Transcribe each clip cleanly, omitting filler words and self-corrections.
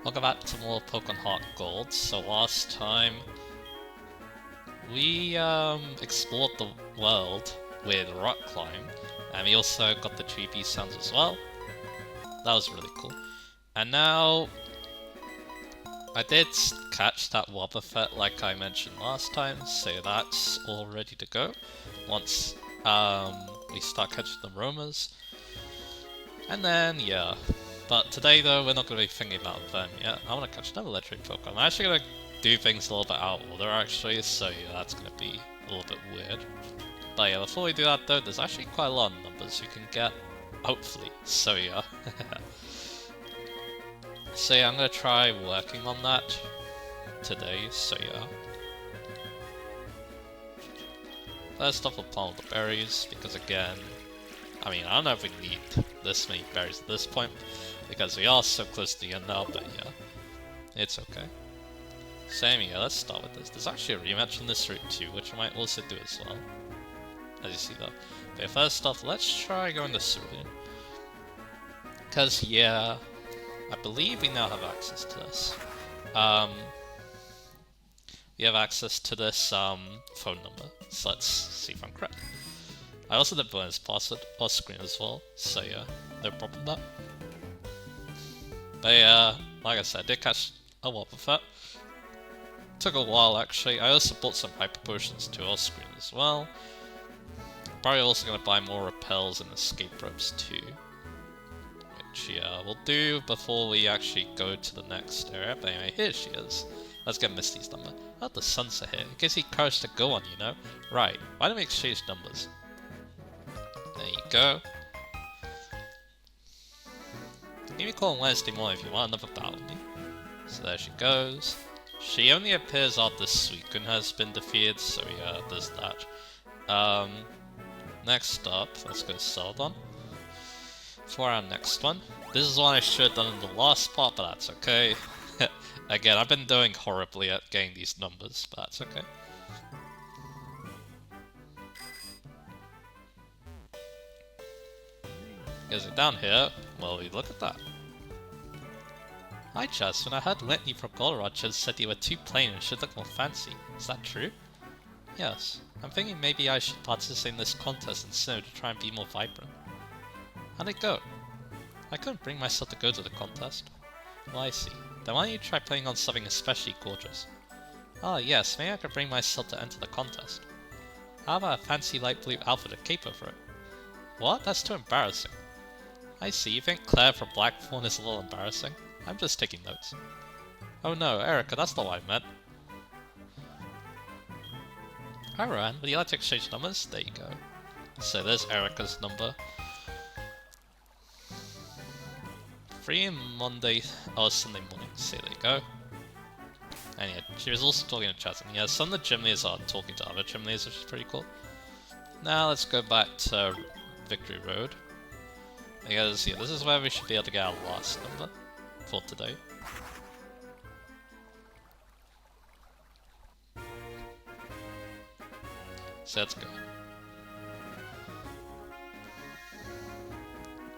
welcome back to more Pokemon HeartGold. So last time we explored the world with Rock Climb, and we also got the GB sounds as well. That was really cool. And now I did catch that Wobbuffet like I mentioned last time, so that's all ready to go once we start catching the roamers. And then yeah. But today though, we're not going to be thinking about them yet. I want to catch another legendary Pokemon. I'm actually going to do things a little bit out of order actually, so yeah, that's going to be a little bit weird. But yeah, before we do that though, there's actually quite a lot of numbers you can get, hopefully, so yeah. So yeah, I'm going to try working on that today, so yeah. First off, we'll plant the berries, because again, I mean, I don't know if we need this many berries at this point, because we are so close to the end now, but yeah, it's okay. Same here, let's start with this. There's actually a rematch on this route too, which I might also do as well, as you see that. But yeah, first off, let's try going to Cerulean. Because yeah, I believe we now have access to this. We have access to this phone number, so let's see if I'm correct. I also did bonus password or screen as well, so yeah, no problem with that. But yeah, like I said, I did catch a Wobbuffet. Took a while actually. I also bought some hyper potions to off screen as well. Probably also gonna buy more repels and escape ropes too. Which yeah, we'll do before we actually go to the next area. But anyway, here she is. Let's get Misty's number. Oh, the sunset here. It gives you courage to go on, you know? Right, why don't we exchange numbers? There you go. Give me a call on Wednesday morning if you want another battle with me. So there she goes. She only appears after Suicune has been defeated, so yeah, there's that. Next up, let's go to Celadon. For our next one. This is one I should have done in the last part, but that's okay. Again, I've been doing horribly at getting these numbers, but that's okay. Because down here, well, we look at that. Hi Justin, I heard Whitney from Golorocha said you were too plain and should look more fancy. Is that true? Yes. I'm thinking maybe I should participate in this contest in Snow to try and be more vibrant. How'd it go? I couldn't bring myself to go to the contest. Well, I see. Then why don't you try playing on something especially gorgeous? Ah yes, maybe I could bring myself to enter the contest. How about a fancy light blue outfit and cape over it? What? That's too embarrassing. I see, you think Claire from Blackthorn is a little embarrassing? I'm just taking notes. Oh no, Erica, that's not what I meant. Hi Ryan, would you like to exchange numbers? There you go. So there's Erica's number. Free Monday, Sunday morning, so there you go. And yeah, she was also talking to chat, and yeah, some of the gym leaders are talking to other gym leaders, which is pretty cool. Now let's go back to Victory Road. Because yeah, this is where we should be able to get our last number for today. So let's go.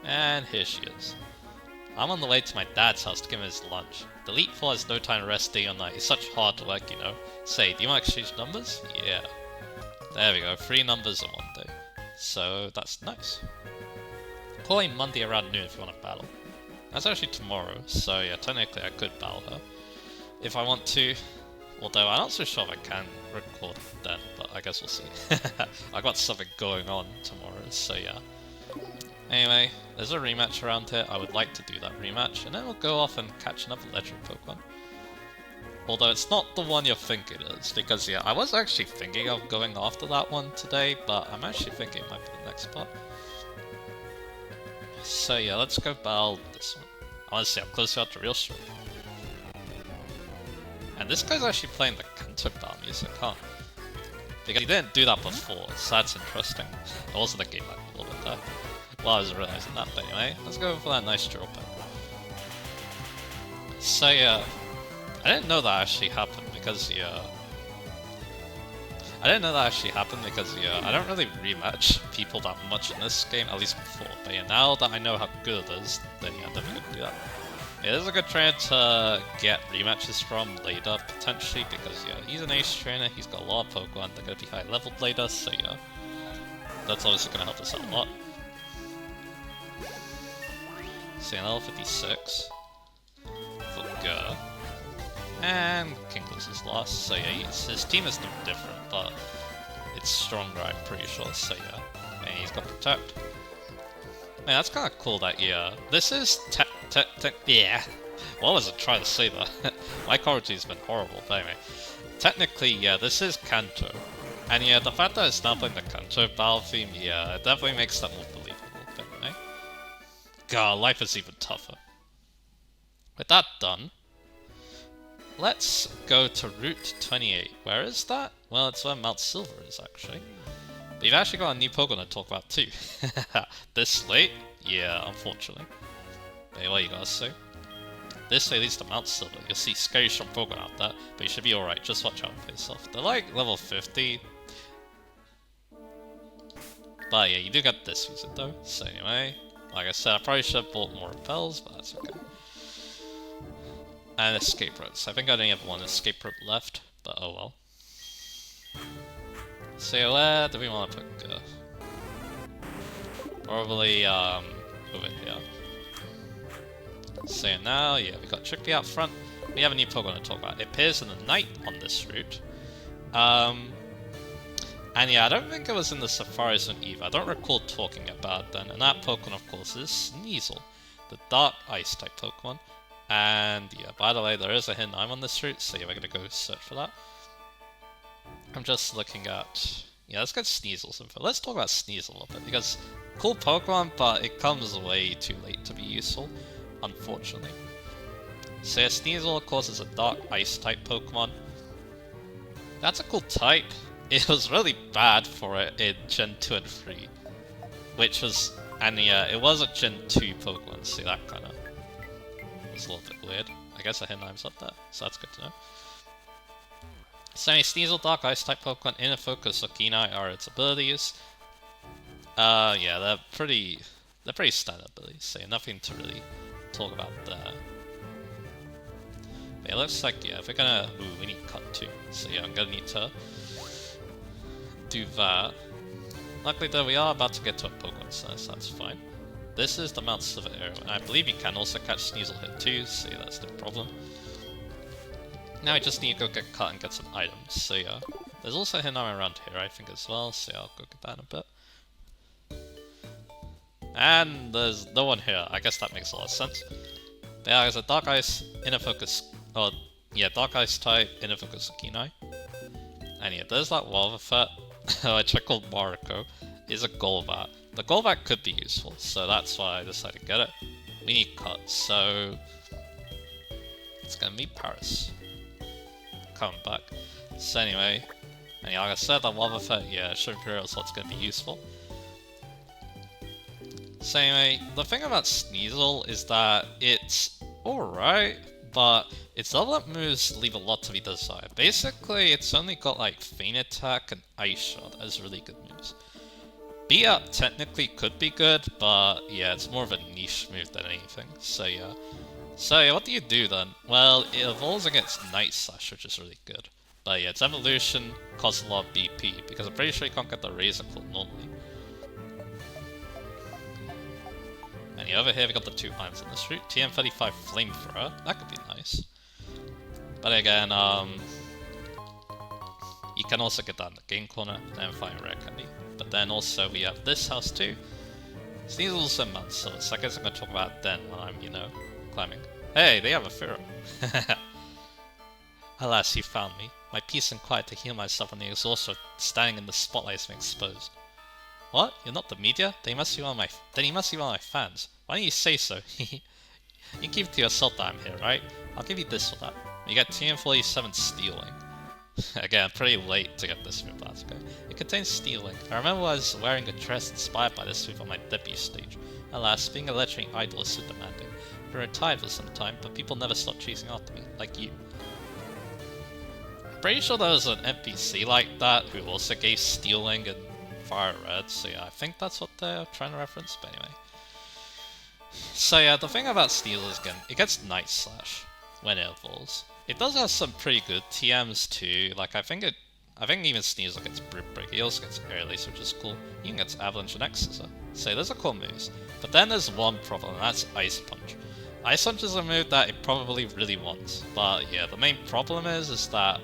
And here she is. I'm on the way to my dad's house to give him his lunch. The Elite Four has no time to rest day or night. It's such hard work, you know. Say, do you want to exchange numbers? Yeah. There we go, 3 numbers in one day. So that's nice. Call him Monday around noon if you want to battle. That's actually tomorrow, so yeah, technically I could battle her if I want to. Although I'm not so sure if I can record then, but I guess we'll see. I got something going on tomorrow, so yeah. Anyway, there's a rematch around here. I would like to do that rematch, and then we'll go off and catch another legendary Pokemon. Although it's not the one you think it is, because yeah, I was actually thinking of going after that one today, but I'm actually thinking it might be the next part. So yeah, let's go battle this one. I want to see how close we are to real story. And this guy's actually playing the Kanto battle music, huh? Because he didn't do that before, so that's interesting. It wasn't the game a little bit there. Well, I was realizing that, but anyway, let's go for that nice drill pad. So yeah, I didn't know that actually happened because yeah, I don't really rematch people that much in this game, at least before. But yeah, now that I know how good it is, then yeah, I'm definitely gonna do that. Yeah, this is a good trainer to get rematches from later, potentially, because yeah, he's an ace trainer, he's got a lot of Pokemon, they're gonna be high leveled later, so yeah. That's obviously gonna help us out a lot. So yeah, level 56 for Gur. And Kingler's is lost, so yeah, his team is no different, but it's stronger, I'm pretty sure, so yeah. And he's got Protect. Man, that's kind of cool that, yeah. This is yeah. What was I trying to say there? My coverage been horrible, but anyway. Technically, yeah, this is Kanto. And yeah, the fact that it's not playing the Kanto battle theme, yeah, it definitely makes that more believable, but anyway. God, life is even tougher. With that done, let's go to Route 28. Where is that? Well, it's where Mount Silver is, actually. But you've actually got a new Pokemon to talk about, too. This late? Yeah, unfortunately. But what you gotta say? This way leads to Mount Silver. You'll see scary strong Pokemon out there, but you should be alright. Just watch out for yourself. They're like level 50. But yeah, you do get this visit though. So anyway, like I said, I probably should have bought more repels, but that's okay. And escape routes. I think I only have one escape route left, but oh well. So where do we want to put Gur? Probably over here. So now, yeah, we got Chickpea out front. We have a new Pokemon to talk about. It appears in the night on this route. And yeah, I don't think it was in the Safari Zone either. I don't recall talking about it then. And that Pokemon, of course, is Sneasel, the Dark Ice type Pokemon. And yeah, by the way, there is a hidden item on this route, so yeah, we're gonna go search for that. I'm just looking at... Yeah, let's get Sneasel's info. Let's talk about Sneasel a little bit, because cool Pokemon, but it comes way too late to be useful, unfortunately. So yeah, Sneasel, of course, is a Dark Ice type Pokemon. That's a cool type. It was really bad for it in Gen 2 and 3, which was... And yeah, it was a Gen 2 Pokemon, so that kind of was a little bit weird. I guess the hidden item's up there, so that's good to know. So Sneasel, Dark Ice type Pokemon, Inner Focus or Keen Eye are its abilities. Yeah, they're pretty standard abilities, so nothing to really talk about there. But it looks like, yeah, if we're gonna... Ooh, we need Cut too. So yeah, I'm gonna need to do that. Luckily though, we are about to get to a Pokemon Center, so that's fine. This is the Mount Silver area, and I believe you can also catch Sneasel here too, so yeah, that's no problem. Now I just need to go get Cut and get some items, so yeah. There's also a hidden item around here, I think, as well, so yeah, I'll go get that in a bit. And there's no one here, I guess that makes a lot of sense. But yeah, there's a Dark Ice, Inner Focus, or yeah, Dark Ice type, Inner Focus, Keen Eye. And yeah, there's that Wobbuffet, which I called Mariko, is a Golbat. The Golbat could be useful, so that's why I decided to get it. We need Cut, so it's gonna be Paris. Coming back. So anyway, and yeah, like I said, that Wobbuffet, yeah, Show Imperial slot's gonna be useful. So anyway, the thing about Sneasel is that it's alright, but its level up moves leave a lot to be desired. Basically, it's only got like Feint Attack and Ice Shot as really good moves. Beat Up technically could be good, but yeah, it's more of a niche move than anything, so yeah. So yeah, what do you do then? Well, it evolves against Night Slash, which is really good. But yeah, its evolution costs a lot of BP, because I'm pretty sure you can't get the Razor Claw normally. And yeah, over here we got the 2 items on this route. TM35 Flamethrower, that could be nice. But again, you can also get that in the game corner and find Rare Candy. But then also we have this house too. Sneasel's and Mount Silver, so I guess I'm going to talk about it then when I'm, you know, climbing. Hey, they have a Pharaoh. Alas, you found me. My peace and quiet to heal myself on the exhaustion of standing in the spotlight has been exposed. What? You're not the media? Then you must be one of my fans. Why don't you say so? You keep it to yourself that I'm here, right? I'll give you this for that. You get TM47 Stealing. Again, pretty late to get this move, but that's okay. It contains Stealing. I remember I was wearing a dress inspired by this move on my debut stage. Alas, being a legendary idol is so demanding. I've been retired for some time, but people never stop chasing after me, like you. I'm pretty sure there was an NPC like that who also gave Stealing and Fire Red, so yeah, I think that's what they're trying to reference, but anyway. So yeah, the thing about Steel is, again, it gets Night Slash when it evolves. It does have some pretty good TMs too, like I think even Sneasel gets Brute Break, he also gets Air Lace, which is cool. He even gets Avalanche and X-Scissor. So those are cool moves. But then there's one problem, and that's Ice Punch. Ice Punch is a move that it probably really wants, but yeah, the main problem is that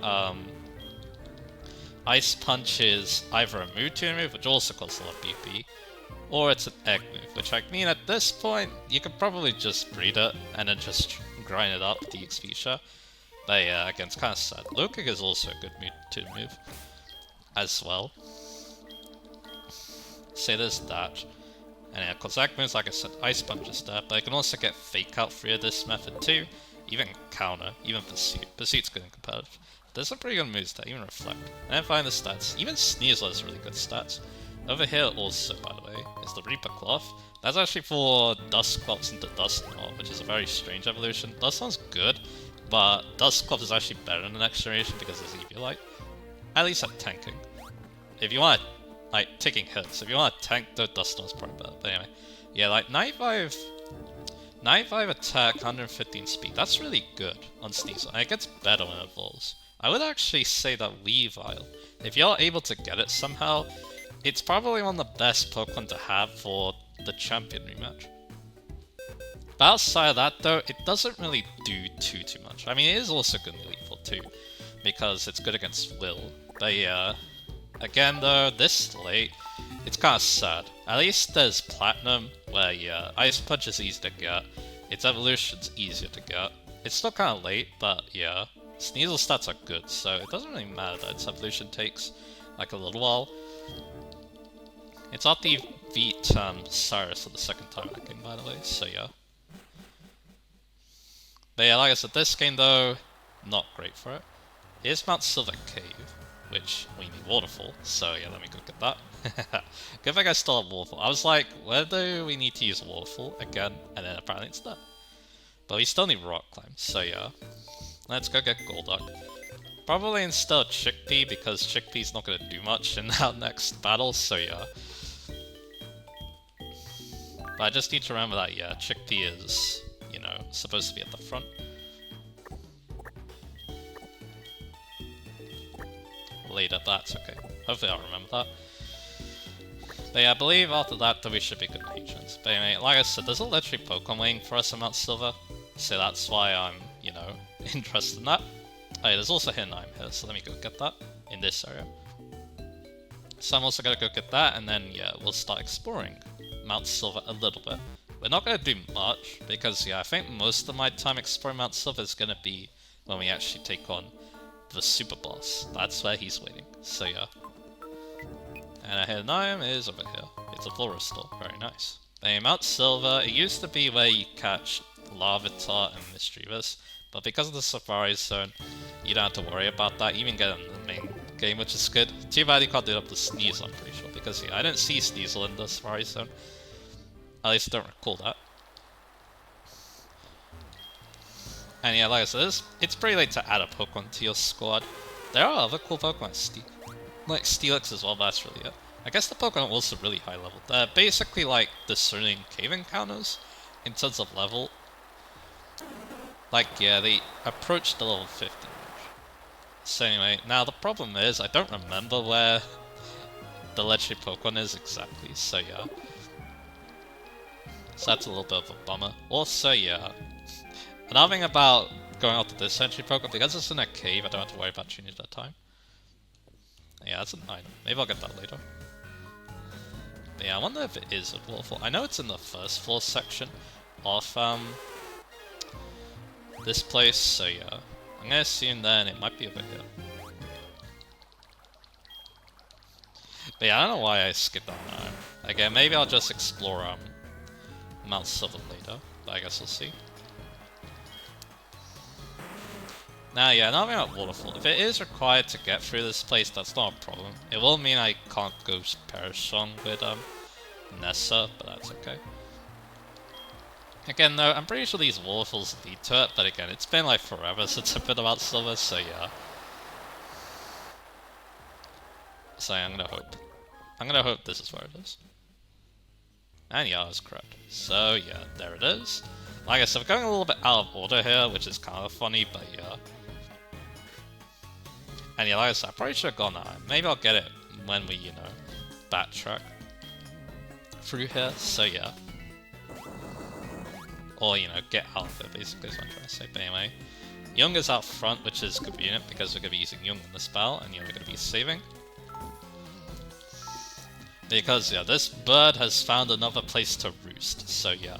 Ice Punch is either a Mewtwo move, which also costs a lot of BP, or it's an egg move, which I mean at this point, you could probably just breed it and then just grind it up with the XP share. But yeah, again, it's kind of sad. Low-Kick is also a good Mewtwo move as well. So there's that. And yeah, cause egg moves, like I said, Ice Punch is there, but I can also get Fake Out through this method too. Even Counter, even Pursuit. Pursuit's good in competitive. There's some pretty good moves there, even Reflect. And then find the stats. Even Sneasel has really good stats. Over here also, by the way, is the Reaper Cloth. That's actually for Dusk Balls into Dust Knot, which is a very strange evolution. Dust Knot's good, but Dusk Cloth is actually better in the next generation because it's Eviolite. At least at tanking. If you want to, like, taking hits, if you want to tank, the Dust Knot's probably better. But anyway, yeah, like 95 attack, 115 speed, that's really good on Sneasel, and it gets better when it evolves. I would actually say that Weavile, if you're able to get it somehow, it's probably one of the best Pokemon to have for the Champion rematch. But outside of that though, it doesn't really do too much. I mean, it is also good in Elite Four too, because it's good against Will. But yeah, again though, this late, it's kind of sad. At least there's Platinum, where yeah, Ice Punch is easy to get, its evolution's easier to get. It's still kind of late, but yeah, Sneasel stats are good, so it doesn't really matter that its evolution takes like a little while. It's not the beat Cyrus for the second time that game, by the way, so yeah. But yeah, like I said, this game though, not great for it. Here's Mount Silver Cave, which we need Waterfall, so yeah, let me go get that. Good thing I still have Waterfall. I was like, where do we need to use Waterfall again? And then apparently it's there. But we still need Rock Climb, so yeah. Let's go get Golduck. Probably instead of Chickpea, because Chickpea's not going to do much in our next battle, so yeah. But I just need to remember that, yeah, Chickpea is, you know, supposed to be at the front. Later, that's okay. Hopefully I'll remember that. But yeah, I believe after that we should be good patrons. But anyway, like I said, there's a legendary Pokemon waiting for us in Mount Silver, so that's why I'm, you know, interested in that. Oh yeah, there's also Hidden Item here, so let me go get that in this area. So I'm also gonna go get that, and then yeah, we'll start exploring Mount Silver a little bit. We're not gonna do much, because yeah, I think most of my time exploring Mount Silver is gonna be when we actually take on the Super Boss. That's where he's waiting, so yeah. And a Hidden Item is over here. It's a Floristol, very nice. Then Mount Silver, it used to be where you catch Larvitar and Mischievous, but because of the Safari Zone, you don't have to worry about that. You even get it in the main game, which is good. Too bad you can't do it up to Sneasel, I'm pretty sure, because yeah, I didn't see Sneasel in the Safari Zone. At least I don't recall that. And yeah, like I said, it's pretty late to add a Pokemon to your squad. There are other cool Pokemon, like Steelix as well, but that's really it. I guess the Pokemon are also really high level. They're basically like discerning cave encounters in terms of level. Like, yeah, they approach the level 50 range. So anyway, now the problem is, I don't remember where the legendary Pokemon is exactly, so yeah. So that's a little bit of a bummer. Also, yeah, another thing about going out to this legendary Pokemon, because it's in a cave, I don't have to worry about changing that time. Yeah, that's an item. Maybe I'll get that later. But yeah, I wonder if it is a waterfall. I know it's in the first floor section of this place, so yeah. I'm gonna assume then it might be over here. But yeah, I don't know why I skipped that now. Again, maybe I'll just explore Mount Silver later, but I guess we'll see. Now, yeah, another thing about Waterfall. If it is required to get through this place, that's not a problem. It will mean I can't go Perish-Song with Nessa, but that's okay. Again, though, I'm pretty sure these Waterfalls lead to it, but again, it's been like forever since I've been about Silver, so yeah. So I'm gonna hope this is where it is. And yeah, I was correct. So yeah, there it is. Like I said, we're going a little bit out of order here, which is kind of funny, but yeah. And yeah, like I said, I probably should have gone that. Maybe I'll get it when we, you know, backtrack through here, so yeah. Or, you know, get out of it, basically, is what I'm trying to say. But anyway, Young is out front, which is convenient because we're going to be using Young in the spell, and yeah, we're going to be saving. Because, yeah, this bird has found another place to roost, so yeah.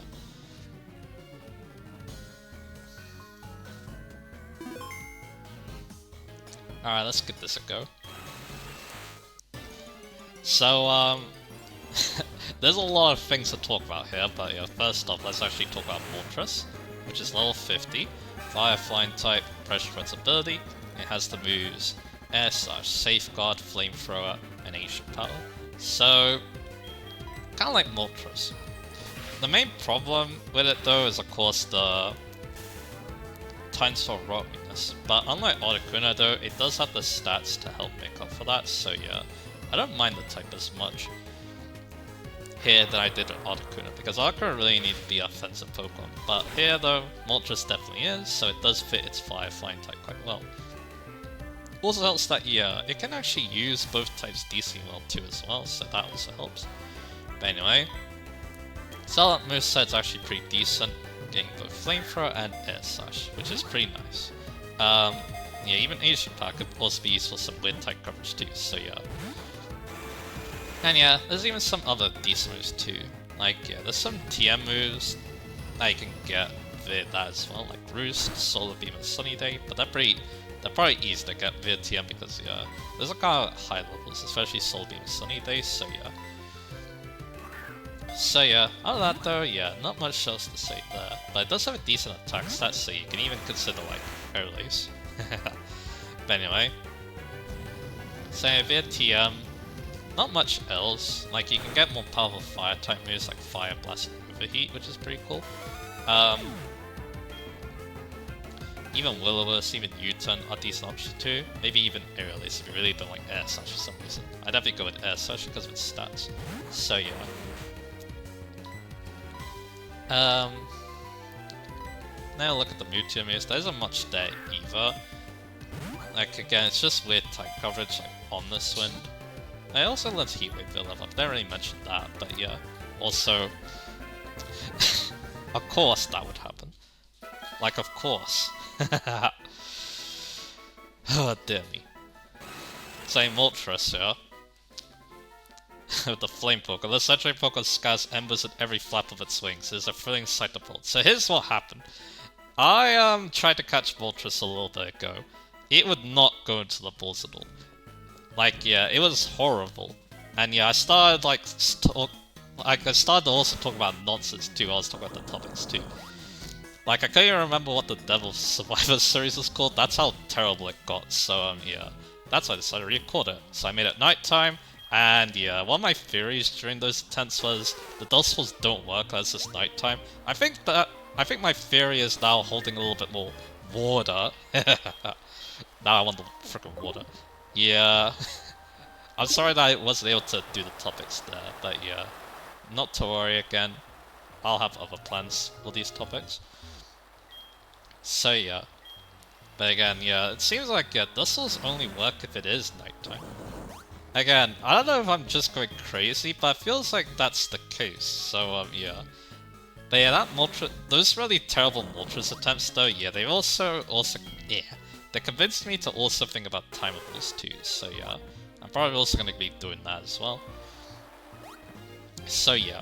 Alright, let's give this a go. So, there's a lot of things to talk about here, but yeah, first off, let's actually talk about Moltres, which is level 50, Fire Flying type, Pressure Threat's ability. It has the moves Air Slash, Safeguard, Flamethrower, and Ancient Power. So, kind of like Moltres. The main problem with it though is of course the Tinsel Rock weakness, but unlike Articuno though, it does have the stats to help make up for that, so yeah, I don't mind the type as much here than I did with Articuno, because Articuno really needs to be offensive Pokemon, but here though, Moltres definitely is, so it does fit its Fire Flying type quite well. Also helps that, yeah, it can actually use both types decently well too as well, so that also helps. But anyway, so that moveset's actually pretty decent, getting both Flamethrower and Air Slash, which is pretty nice. Yeah, even Ancient Power could also be used for some weird type coverage too, so yeah. And yeah, there's even some other decent moves too. Like, yeah, there's some TM moves that you can get via that as well, like Roost, Solar Beam, and Sunny Day, but they're probably easy to get via TM because, yeah, there's a kind of high levels, especially Solar Beam and Sunny Day, so yeah. So yeah, other than that though, yeah, not much else to say there, but it does have a decent attack stat, so you can even consider like earlies. But anyway, so yeah, via TM, not much else. Like, you can get more powerful fire type moves like Fire Blast and Overheat, which is pretty cool. Even Will-O-Wisp, even U-Turn are decent options too. Maybe even Aerialist if you really don't like Air Slash for some reason. I'd definitely go with Air Slash because of its stats. So yeah. Now look at the Mewtwo moves. There isn't much there either. Like, again, it's just weird type coverage like on this Wind. I also learned Heat Wave level up. They already mentioned that, but yeah. Also, of course that would happen. Like, of course. Oh, dear me. Same Moltres, yeah. With the Flame Poker. The Century Poker scatters embers at every flap of its wings. It is a thrilling sight to behold. So here's what happened. I tried to catch Moltres a little bit ago. It would not go into the balls at all. Like, yeah, it was horrible. And yeah, I started like I started to also talk about nonsense too. I was talking about the topics too. Like, I can't even remember what the Devil Survivor series was called. That's how terrible it got. So yeah, that's why I decided to record it. So I made it nighttime. And yeah, one of my theories during those attempts was the Dusk Balls don't work as it's nighttime. I think my theory is now holding a little bit more water. Now I want the freaking water. Yeah. I'm sorry that I wasn't able to do the topics there, but yeah. Not to worry again. I'll have other plans for these topics. So yeah. But again, yeah, it seems like, yeah, Dusk Balls only work if it is nighttime. Again, I don't know if I'm just going crazy, but it feels like that's the case, so yeah. But yeah, that Moltres, those really terrible Moltres attempts though, yeah, they also, yeah. They convinced me to also think about timables too, so yeah. I'm probably also going to be doing that as well. So yeah.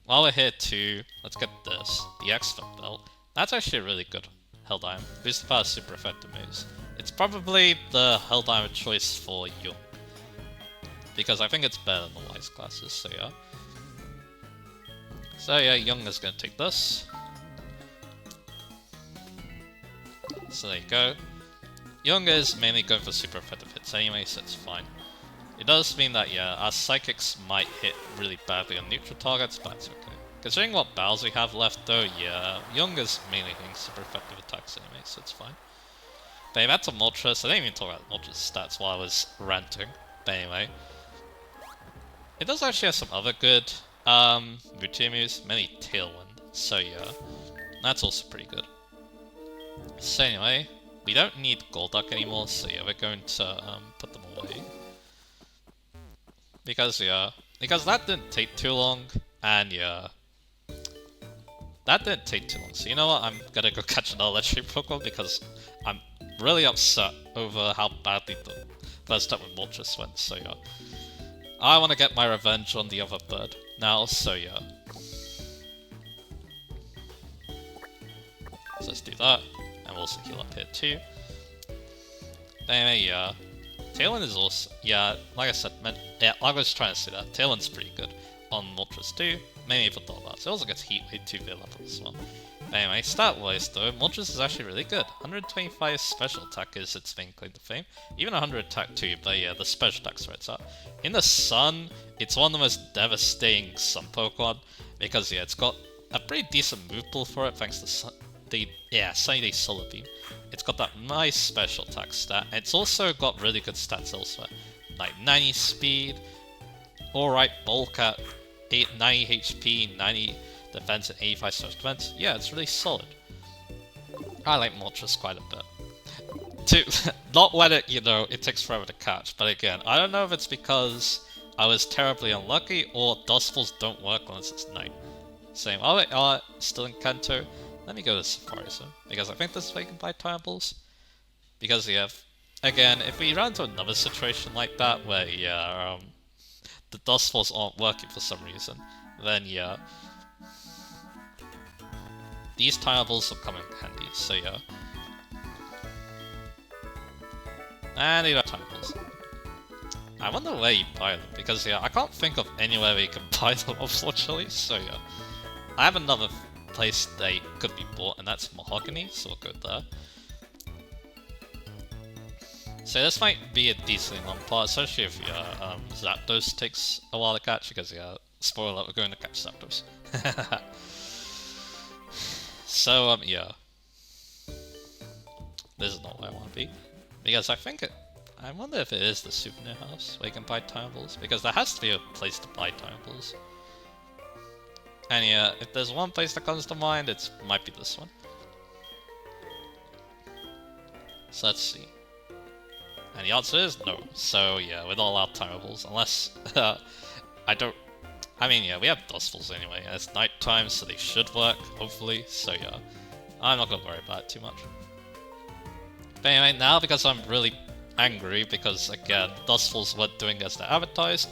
While we're here too, let's get this. The Expert Belt. That's actually a really good Helldive. Boost the power super effective moves. It's probably the Helldive of choice for Young. Because I think it's better than the Wise classes, so yeah. So yeah, Young is going to take this. So there you go. Young is mainly going for super effective hits anyway, so it's fine. It does mean that, yeah, our Psychics might hit really badly on neutral targets, but it's okay. Considering what battles we have left though, yeah, Young is mainly hitting super effective attacks anyway, so it's fine. But yeah, that's a Moltres. I didn't even talk about Moltres stats while I was ranting. But anyway. It does actually have some other good Mutimu's, many Tailwind, so yeah, that's also pretty good. So anyway, we don't need Golduck anymore, so yeah, we're going to put them away. Because yeah, because that didn't take too long, and yeah, that didn't take too long. So you know what, I'm gonna go catch another legendary Pokemon because I'm really upset over how badly the first time with Moltres went, so yeah. I want to get my revenge on the other bird now, so yeah. So let's do that, and we'll also heal up here too. Anyway, yeah. Tailwind is also, yeah, like I said, yeah, I was trying to say that. Tailwind's pretty good on Moltres too, mainly for Dolbats. It also gets Heat Wave 2 level as well. Anyway, stat-wise though, Moltres is actually really good. 125 special attack is its main claim to fame. Even 100 attack too, but yeah, the special attack's where it's at. In the sun, it's one of the most devastating sun Pokemon, because yeah, it's got a pretty decent move pool for it thanks to Sunny Day Solar Beam. It's got that nice special attack stat, and it's also got really good stats elsewhere. Like 90 speed, alright bulk at 90 HP, 90 defense and 85 special defense. Yeah, it's really solid. I like Moltres quite a bit. Not when it, you know, it takes forever to catch, but again, I don't know if it's because I was terribly unlucky or Dusk Balls don't work unless it's night. Same. Oh wait, still in Kanto. Let me go to Safari Zone, because I think this is where you can buy Time Balls. Because yeah, again, if we run into another situation like that where yeah, the Dusk Balls aren't working for some reason, then yeah, these Time Balls will come in handy, so yeah. And you got Time Balls. I wonder where you buy them, because yeah, I can't think of anywhere where you can buy them, unfortunately, so yeah. I have another place they could be bought, and that's Mahogany, so we'll go there. So this might be a decently long part, especially if Zapdos takes a while to catch, because yeah, spoiler alert, we're going to catch Zapdos. So yeah, this is not where I want to be, because I think I wonder if it is the souvenir house where you can buy Time Balls, because there has to be a place to buy Time Balls. And yeah, if there's one place that comes to mind, it might be this one. So let's see. And the answer is no. So yeah, with all our Time Balls, unless I mean yeah, we have Dusk Balls anyway, and it's night time, so they should work, hopefully, so yeah. I'm not gonna worry about it too much. But anyway, now because I'm really angry, because again, Dusk Balls weren't doing as they're advertised,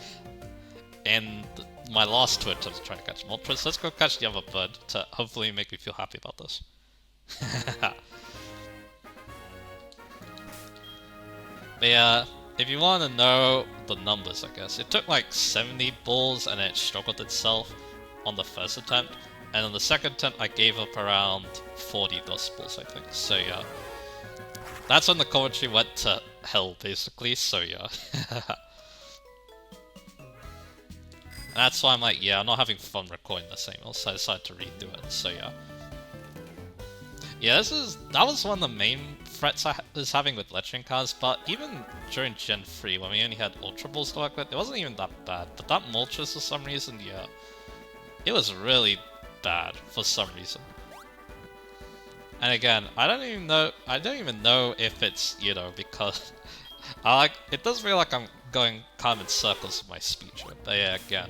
and my last two attempts trying to catch Moltres, let's go catch the other bird to hopefully make me feel happy about this. But yeah, if you want to know the numbers, I guess, it took like 70 balls and it struggled itself on the first attempt, and on the second attempt I gave up around 40 Dusk Balls, I think, so yeah. That's when the commentary went to hell, basically, so yeah. That's why I'm like, yeah, I'm not having fun recording this anymore, so I decided to redo it, so yeah. Yeah, that was one of the main threats I was having with Legendary cards, but even during Gen 3, when we only had Ultra Balls to work with, it wasn't even that bad. But that Moltres, for some reason, yeah, it was really bad for some reason. And again, I don't even know if it's, you know, because it does feel like I'm going kind of in circles with my speech, but yeah, again,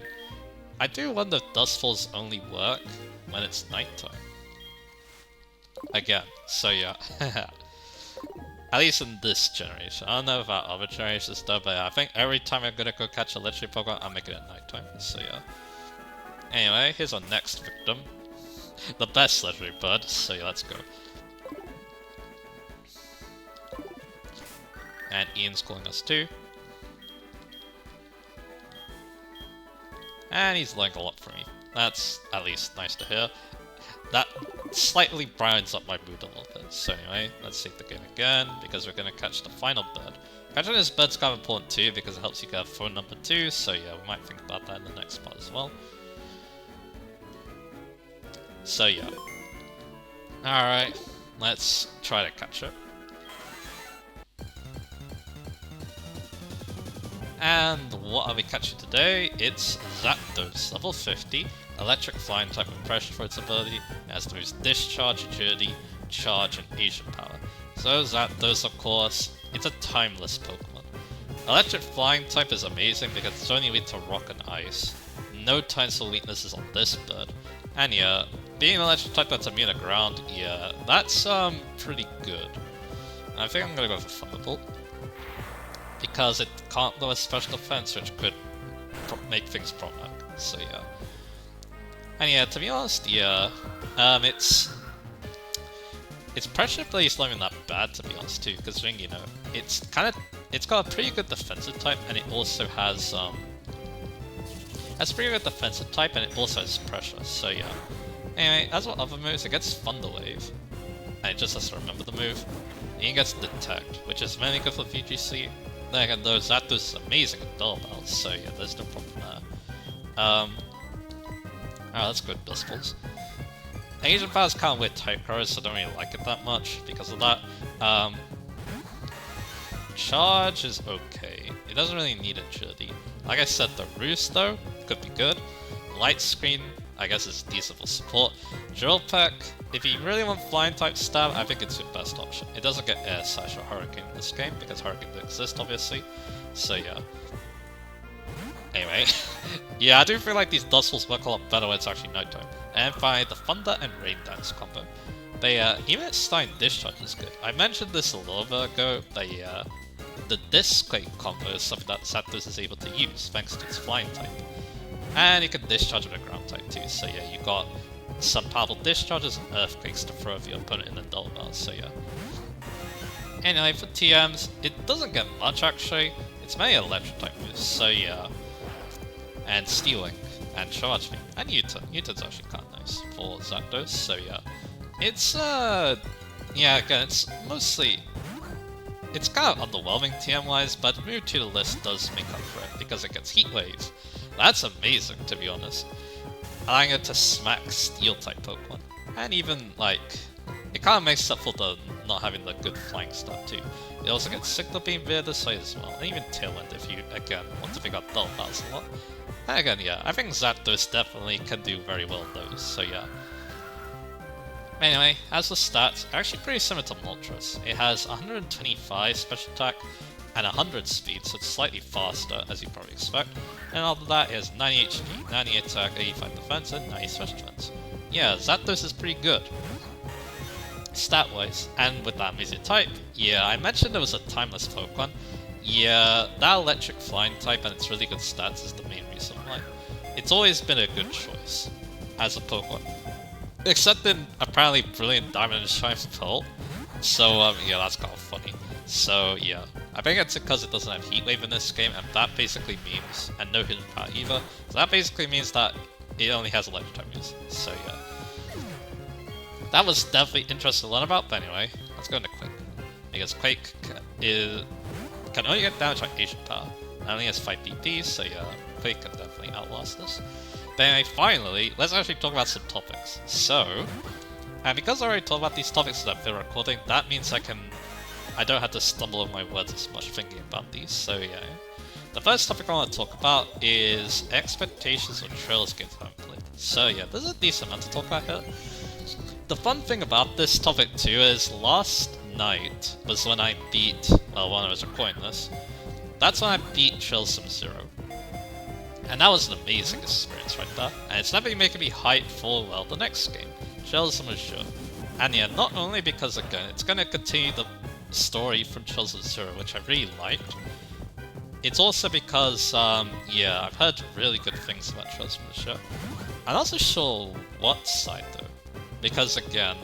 I do wonder if Dusk Balls only work when it's nighttime. Again, so yeah. At least in this generation. I don't know about other generations though, but yeah, I think every time I'm gonna go catch a legendary Pokemon, I'm making it at nighttime, so yeah. Anyway, here's our next victim. The best legendary bird, so yeah, let's go. And Ian's calling us too. And he's learning a lot from me. That's at least nice to hear. That slightly brightens up my mood a little bit. So anyway, let's save the game again, because we're going to catch the final bird. Catching this bird's kind of important too, because it helps you get a phone number too, so yeah, we might think about that in the next part as well. So yeah. Alright, let's try to catch it. And what are we catching today? It's Zapdos, level 50, electric flying type with pressure for its ability. It has the moves Discharge, Agility, Charge, and Asian Power. So Zapdos, of course, it's a timeless Pokemon. Electric flying type is amazing because it's only weak to rock and ice. No Tynsel weaknesses on this bird. And yeah, being an electric type that's immune to ground, yeah, that's pretty good. I think I'm gonna go for Thunderbolt, because it can't lower special defense, which could make things problematic. So yeah. And yeah, to be honest, yeah, its pressure ability is not even that bad, to be honest, too, considering, you know, it's got a pretty good defensive type, and it also has pretty good defensive type, and it also has pressure. So yeah. Anyway, as for other moves, it gets Thunder Wave, and it just has to remember the move. And it gets Detect, which is mainly good for VGC. Then again, though, Zapdos is amazing at Dull Balls, so yeah, there's no problem there. Alright, let's go to Dusk Balls. Asian Power is kind of weird type cards, so I don't really like it that much because of that. Charge is okay. It doesn't really need Agility. Like I said, the Roost, though, could be good. Light Screen, I guess, is decent for support. Drill Peck, if you really want Flying type stab, I think it's your best option. It doesn't get Air Slash or Hurricane in this game, because Hurricane doesn't exist, obviously. So yeah. Anyway, yeah, I do feel like these Dusk Balls work a lot better when it's actually nighttime. And finally, the Thunder and Rain Dance combo. Even its Stein Discharge is good. I mentioned this a little bit ago, the Disc-Quake combo is something that Zapdos is able to use, thanks to its Flying type. And you can Discharge with a Ground type too, so yeah, you got some powerful Discharges and Earthquakes to throw if your opponent in the Dull Balls, so yeah. Anyway, for TMs, it doesn't get much actually. It's mainly electric type moves, so yeah. And Stealing, and Charge Beam, and U-Turn. U-Turn's actually kind of nice for Zapdos, so yeah. It's, yeah, again, it's mostly... It's kind of underwhelming TM-wise, but move to the list does make up for it, because it gets Heat Wave. That's amazing, to be honest. Allowing it to smack Steel-type Pokemon. And even, like, it kind of makes up for the not having the good flying stuff, too. It also gets Signal Beam via this side as well, and even Tailwind if you, again, want to pick up Dull Balls a lot. And again, yeah, I think Zapdos definitely can do very well in those, so yeah. Anyway, as for stats, actually pretty similar to Moltres. It has 125 special attack and 100 speed, so it's slightly faster, as you probably expect. And after that, it has 90 HP, 90 attack, 85 defense, and 90 special defense. Yeah, Zapdos is pretty good, stat-wise. And with that amazing type, yeah, I mentioned there was a timeless Pokemon. Yeah, that electric flying type and its really good stats is the main reason why. It's always been a good choice as a Pokemon. Except in apparently Brilliant Diamond and Shine Pearl. So, yeah, that's kind of funny. So, yeah. I think it's because it doesn't have Heat Wave in this game, and that basically means... And no Hidden Power either. So that basically means that it only has electric type moves. So, yeah. That was definitely interesting to learn about, but anyway, let's go into Quake. Because Quake can only get damage by Asian Power. It only has 5 DP, so yeah, Quake can definitely outlast this. But anyway, finally, let's actually talk about some topics. So, and because I already talked about these topics that I've been recording, that means I don't have to stumble over my words as much thinking about these, so yeah. The first topic I want to talk about is expectations of Trails games I haven't played. So yeah, there's a decent amount to talk about here. The fun thing about this topic too is last night was when I beat, well, when I was recording this, that's when I beat Trails Sim Zero. And that was an amazing experience right there. And it's definitely making me hype for, well, the next game, Trails Sim Zero. And yeah, not only because, again, it's going to continue the story from Trails of Zero, which I really liked. It's also because, yeah, I've heard really good things about Trails of Zero. I'm not so sure what side, though. Because, again,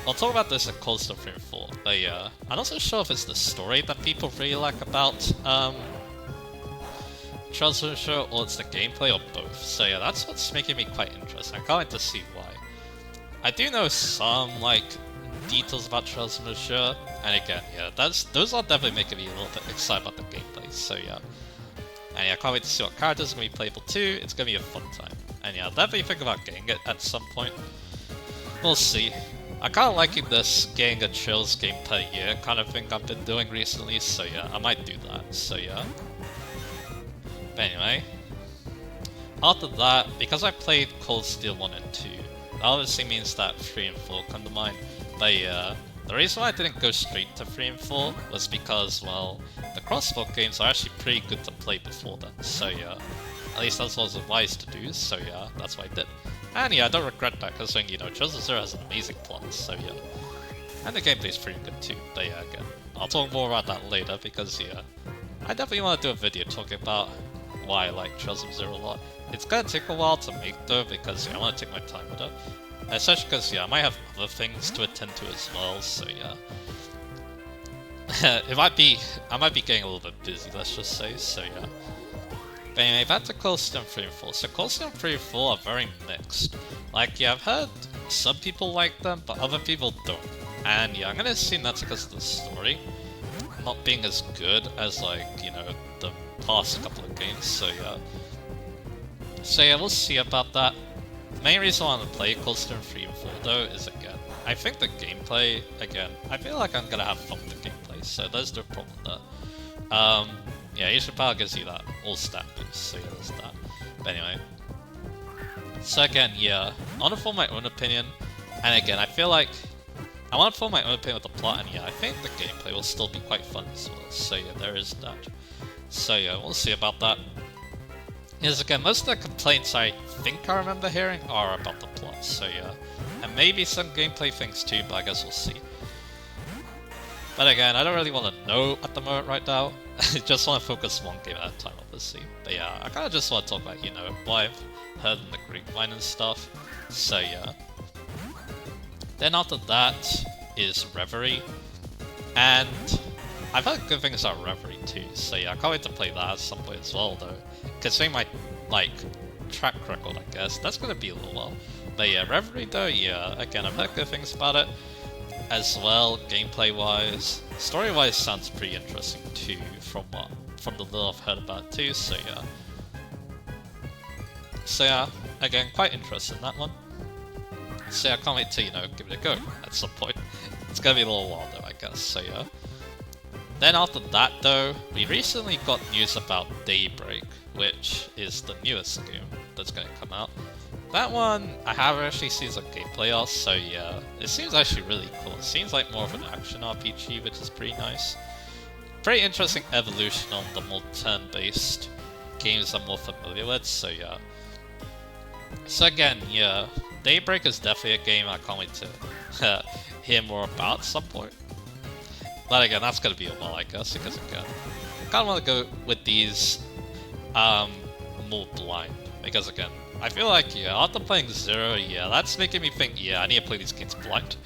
I'll talk about this at Cold Stone 3 and 4, but yeah, I'm not so sure if it's the story that people really like about, Trails of Zero, or it's the gameplay, or both. So yeah, that's what's making me quite interested. I can't wait to see why. I do know some, like, details about Trails of Zero, and again, yeah, those are definitely making me a little bit excited about the gameplay, so yeah. And yeah, I can't wait to see what characters are going to be playable too. It's going to be a fun time. And yeah, I'll definitely think about getting it at some point. We'll see. I kinda liking this getting a chills game per year kind of thing I've been doing recently, so yeah, I might do that, so yeah. But anyway, after that, because I played Cold Steel 1 and 2, that obviously means that 3 and 4 come to mind, but yeah, the reason why I didn't go straight to 3 and 4 was because, well, the crossbow games are actually pretty good to play before then, so yeah. At least that's what I was advised to do, so yeah, that's what I did. And yeah, I don't regret that, considering, you know, Trails of Zero has an amazing plot, so yeah. And the gameplay's pretty good too, but yeah, again, I'll talk more about that later, because yeah, I definitely want to do a video talking about why I like Trails of Zero a lot. It's gonna take a while to make though, because yeah, I want to take my time with it. Especially because, yeah, I might have other things to attend to as well, so yeah. I might be getting a little bit busy, let's just say, so yeah. But anyway, back to Cold Steel 3 and 4. So Cold Steel 3 and 4 are very mixed. Like, yeah, I've heard some people like them, but other people don't. And yeah, I'm gonna assume that's because of the story not being as good as, like, you know, the past couple of games, so yeah. So yeah, we'll see about that. The main reason I want to play Cold Steel 3 and 4 though is, again, I think the gameplay, again, I feel like I'm gonna have fun with the gameplay, so there's no problem with that. Yeah, Ancient Power gives you that all stat boost, so yeah, there's that. But anyway. So again, yeah, I want to form my own opinion, and again, I feel like I want to form my own opinion with the plot, and yeah, I think the gameplay will still be quite fun as well, so yeah, there is that. So yeah, we'll see about that. Because again, most of the complaints I think I remember hearing are about the plot, so yeah. And maybe some gameplay things too, but I guess we'll see. But again, I don't really want to know at the moment right now. I just want to focus one game at a time, obviously. But yeah, I kind of just want to talk about, you know, what I've heard in the grapevine and stuff. So yeah. Then after that is Reverie. And I've heard good things about Reverie too, so yeah, I can't wait to play that at some point as well though. Considering my, like, track record, I guess, that's gonna be a little while. But yeah, Reverie though, yeah, again, I've heard good things about it as well, gameplay-wise. Story-wise sounds pretty interesting too, from the little I've heard about it too, so yeah. So yeah, again, quite interested in that one. So yeah, I can't wait to, you know, give it a go at some point. It's gonna be a little while though, I guess, so yeah. Then after that though, we recently got news about Daybreak, which is the newest game that's gonna come out. That one, I haven't actually seen some gameplay of, so yeah, it seems actually really cool. It seems like more of an action RPG, which is pretty nice. Pretty interesting evolution on the more turn-based games I'm more familiar with, so yeah. So again, yeah, Daybreak is definitely a game I can't wait to hear more about at some point. But again, that's gonna be a while, I guess, because again, I kinda wanna go with these more blind. Because again, I feel like, yeah, after playing Zero, yeah, that's making me think, yeah, I need to play these games blind.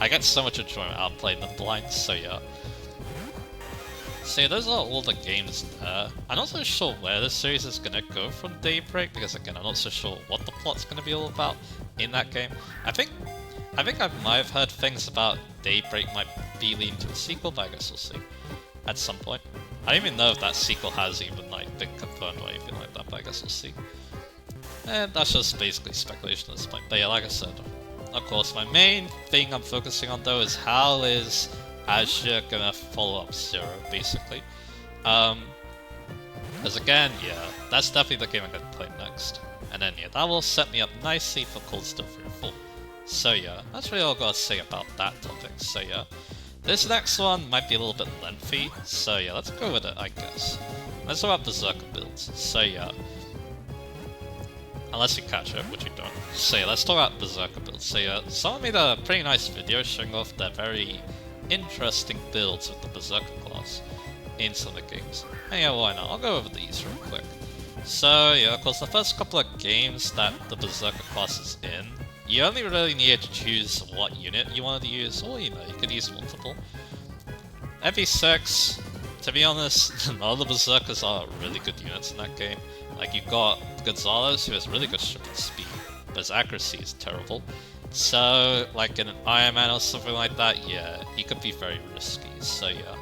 I get so much enjoyment out of playing them blind, so yeah. So yeah, those are all the games there. I'm not so sure where this series is gonna go from Daybreak, because again, I'm not so sure what the plot's gonna be all about in that game. I think I might have heard things about Daybreak might be leading to a sequel, but I guess we'll see at some point. I don't even know if that sequel has even, like, been confirmed or anything like that, but I guess we'll see. And that's just basically speculation at this point. But yeah, like I said, of course, my main thing I'm focusing on though is how is Azure gonna follow up Zero, basically. Because again, yeah, that's definitely the game I'm gonna play next. And then yeah, that will set me up nicely for Cold Steel 3 and 4. So yeah, that's really all I've got to say about that topic. So yeah, this next one might be a little bit lengthy, so yeah, let's go with it, I guess. Let's talk about Berserker builds. So yeah, unless you catch it, which you don't. So yeah, let's talk about Berserker builds. So yeah, someone made a pretty nice video showing off their very interesting builds with the Berserker class in some of the games. And yeah, why not? I'll go over these real quick. So yeah, of course, the first couple of games that the Berserker class is in, you only really needed to choose what unit you wanted to use, or you know, you could use multiple. MV6, to be honest, none of the Berserkers are really good units in that game. Like, you've got Gonzalez, who has really good shipping speed, but his accuracy is terrible. So, like in an Iron Man or something like that, yeah, he could be very risky, so yeah.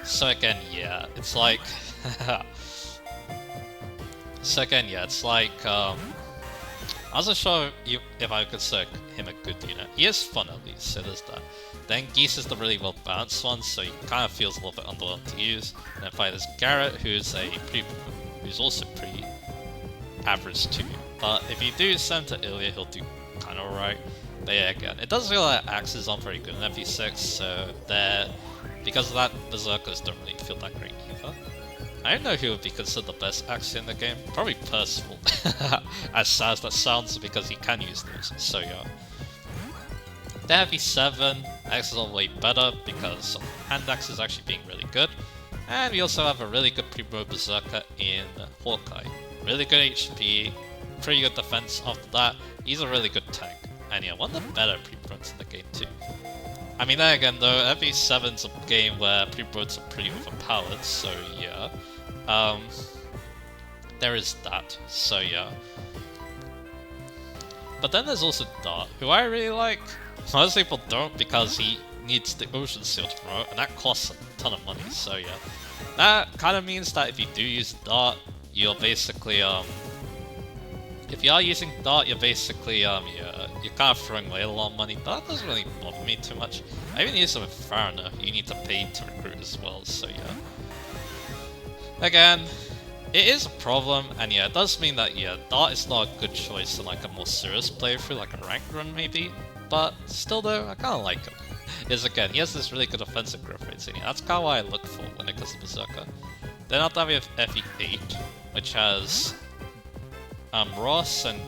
So again, yeah, it's like... I wasn't sure if I could consider him a good unit. He is fun at least, so there's that. Then Geese is the really well balanced one, so he kind of feels a little bit underwhelmed to use. And then finally there's Garrett, who's also pretty average too. But if you do send to Ilya, he'll do kind of alright. But yeah, again, it does feel like axes aren't very good in FE6, so because of that, Berserkers don't really feel that great either. I don't know who would be considered the best axe in the game. Probably Percival. As sad as that sounds, because he can use those, so yeah. Then FE7, axes are way better because hand axe is actually being really good. And we also have a really good pre-pro Berserker in Hawkeye. Really good HP, pretty good defense after that. He's a really good tank. And yeah, one of the better pre-pros in the game too. I mean, then again though, FE7's a game where pre-pros are pretty overpowered, so yeah. There is that, so yeah. But then there's also Dart, who I really like. Most people don't because he needs the Ocean Seal to promote, and that costs a ton of money, so yeah. That kind of means that if you do use Dart, you're basically, if you are using Dart, you're basically, you're kind of throwing away a lot of money. That doesn't really bother me too much. I even use it with Fariner, you need to pay to recruit as well, so yeah. Again, it is a problem, and yeah, it does mean that, yeah, Dart is not a good choice in like a more serious playthrough, like a ranked run maybe. But still though, I kind of like him. Is again, he has this really good offensive growth rate, so yeah, that's kind of what I look for when it comes to Berserker. Then after that we have FE8, which has Ross and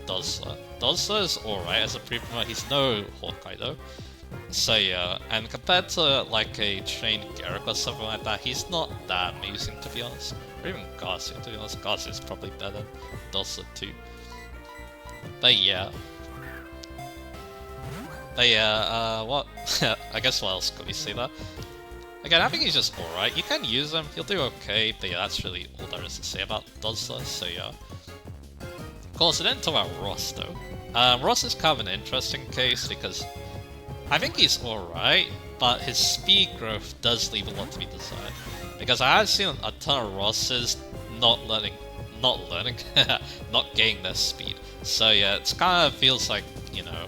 Dozler. Dozler is alright as a pre-promoter, he's no Hawkeye though. So yeah, and compared to like a trained Garrick or something like that, he's not that amazing to be honest. Or even Garcia, to be honest. Garcia is probably better than Dozler too. But yeah. What? I guess what else could we say there? Again, I think he's just alright. You can use him, he'll do okay, but yeah, that's really all there is to say about Dozler, so yeah. Of course, I didn't talk about Ross though. Ross is kind of an interesting case because I think he's alright, but his speed growth does leave a lot to be desired. Because I have seen a ton of Rosses not gaining their speed. So yeah, it's kind of feels like, you know,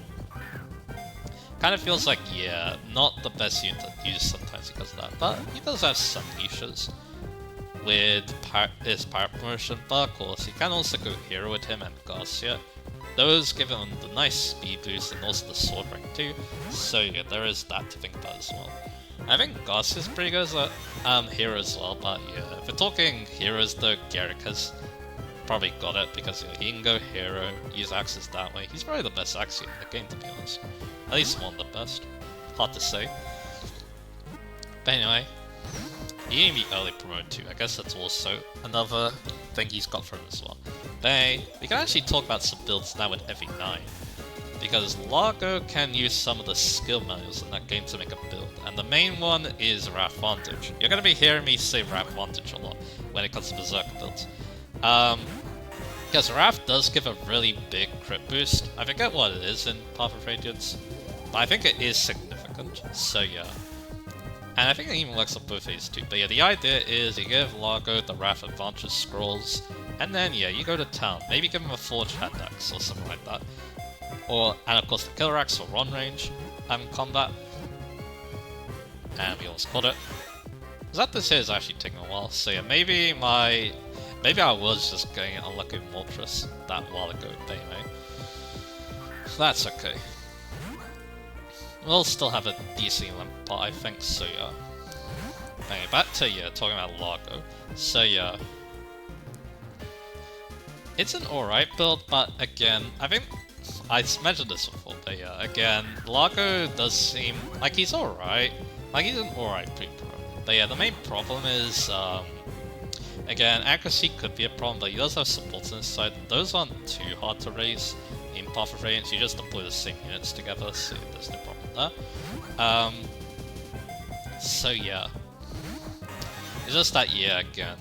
yeah, not the best unit to use sometimes because of that, but he does have some niches with his power promotion, but of course, you can also go Hero with him and Garcia. Those give him the nice speed boost and also the sword rank too, so yeah, there is that to think about as well. I think Garcia's pretty good as a hero as well, but yeah, if we're talking heroes though, Garrick has probably got it because yeah, he can go hero, use axes that way. He's probably the best axe in the game to be honest. At least one of the best. Hard to say. But anyway, he can be early promoted too. I guess that's also another thing he's got from him as well. But we can actually talk about some builds now with FE9. Because Largo can use some of the skill manuals in that game to make a build. And the main one is Wrath Vantage. You're going to be hearing me say Wrath Vantage a lot when it comes to Berserker builds. Because Wrath does give a really big crit boost. I forget what it is in Path of Radiance, but I think it is significant, so yeah. And I think it even works on both ways too. But yeah, the idea is you give Largo the Wrath Advantage scrolls, and then yeah, you go to town. Maybe give him a Forged Hand Axe or something like that. And of course the Killer Axe for run range combat. And we almost caught it. That this here is actually taking a while, so yeah, maybe I was just getting unlucky with Moltres that while ago, but anyway. That's okay. We'll still have a decent limp pot, I think, so yeah. Anyway, back to, yeah, talking about Largo. So yeah. It's an alright build, but again, I think I mentioned this before, but yeah, again, Largo does seem like he's alright. Like, he's an alright pre-pro. But yeah, the main problem is, again, accuracy could be a problem, but he does have supports on his side. Those aren't too hard to raise in Path of Radiance, you just deploy the same units together, so there's no problem there. So yeah. It's just that, yeah, again,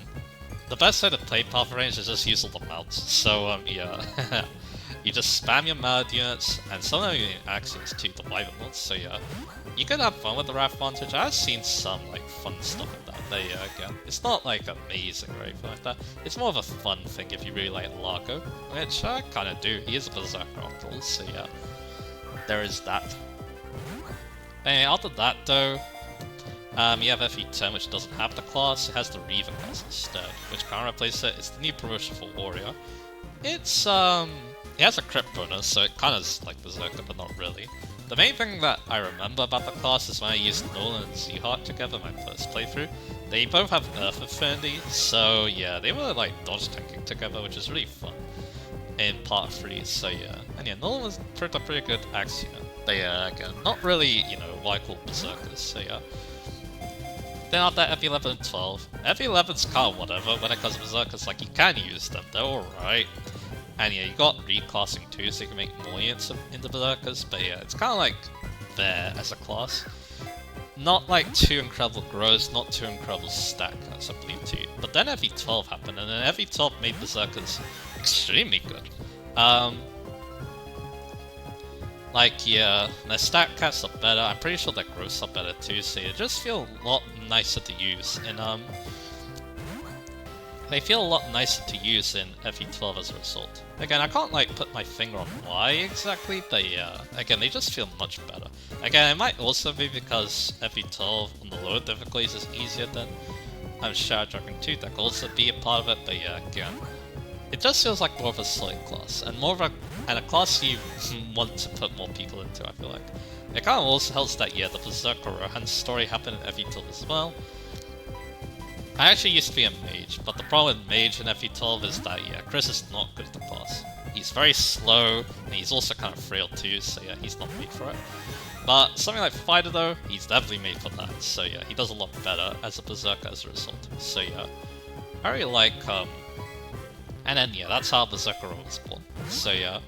the best way to play Path of Radiance is just use all the mounts, so yeah. you just spam your mad units, and some of them even axioms too, the Wyvern ones, so yeah. You can have fun with the Wrath Vantage. I've seen some like fun stuff with that, but yeah, again, it's not like amazing or anything like that. It's more of a fun thing if you really like Largo, which I kinda do. He is a Berserker after all, so yeah. There is that. Anyway, after that though, you have FE10, which doesn't have the class. It has the Reaver class instead, which can't replace it. It's the new promotion for Warrior. It's it has a crit bonus, so it kind of is like Berserker, but not really. The main thing that I remember about the class is when I used Nolan and Zeeheart together my first playthrough. They both have Earth Affinity, so yeah, they were like dodge tanking together, which is really fun in part 3, so yeah. And yeah, Nolan was a pretty good axe unit. But yeah, again, not really, you know, what I call Berserkers, so yeah. Then after FE11 and 12, FE11's kind of whatever when it comes to Berserkers, like you can use them, they're alright. And yeah, you got reclassing too, so you can make more units into Berserkers, but yeah, it's kind of like there as a class. Not like too incredible growth, not too incredible stack cuts, I believe too. But then FE12 happened, and then FE12 made Berserkers extremely good. Like, yeah, their stat caps are better, I'm pretty sure their growths are better too, so they just feel a lot nicer to use in, they feel a lot nicer to use in FE12 as a result. Again, I can't like put my finger on why exactly, but yeah, again, they just feel much better. Again, it might also be because FE12 on the lower difficulties is easier than Shadow Dragon 2, that could also be a part of it, but yeah, again, it just feels like more of a solid class, and more of a class you want to put more people into, I feel like. It kind of also helps that, yeah, the Berserker Rohan story happened in FE12 as well. I actually used to be a mage, but the problem with mage in FE12 is that, yeah, Chris is not good at the class. He's very slow, and he's also kind of frail too, so yeah, he's not made for it. But something like Fighter though, he's definitely made for that, so yeah, he does a lot better as a Berserker as a result. So yeah, I really like, and then yeah, that's how Berserker was born. So yeah,